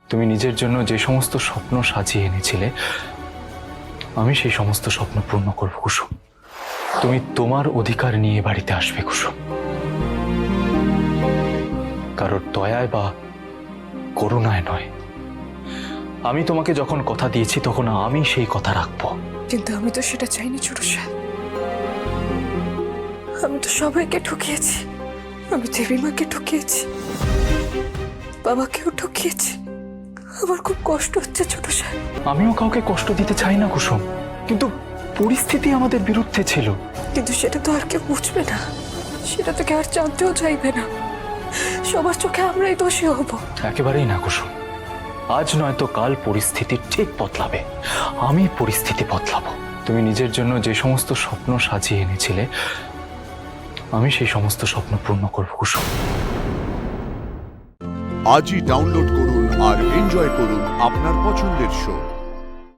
তুমি নিজের জন্য যে সমস্ত স্বপ্ন সাজিয়ে এনেছিলে আমি সেই সমস্ত স্বপ্ন পূর্ণ করব কুসুম। তুমি তোমার অধিকার নিয়ে বাড়িতে আসবে কুসুম। কারোর দয়ায় বা করুণায় নয়। আমি তোমাকে যখন কথা দিয়েছি তখন আমি সেই কথা রাখবো। কিন্তু আমি তো সেটা চাইনি ছোট সাহেব। আমি তো সবাইকে ঠকিয়েছি। আমি দেবীমাকে ঠকিয়েছি, বাবাকেও ঠকিয়েছি। আমার খুব কষ্ট হচ্ছে ছোট সাহেব। আমিও কাউকে কষ্ট দিতে চাই না কুসুম, কিন্তু পরিস্থিতি আমাদের বিরুদ্ধে ছিল। কিন্তু সেটা তো আর কেউ বুঝবে না, সেটা তো কেউ আর জানতেও চাইবে না। সবার চোখে আমরাই দোষী হব। একেবারেই না কুসুম, আজ নয়তো কাল পরিস্থিতি ঠিক বদলাবে। আমি পরিস্থিতি বদলাবো। তুমি নিজের জন্য যে সমস্ত স্বপ্ন সাজিয়ে এনেছিলে আমি সেই সমস্ত স্বপ্ন পূর্ণ করব কুসুম। আজই ডাউনলোড করুন আর এনজয় করুন আপনার পছন্দের শো।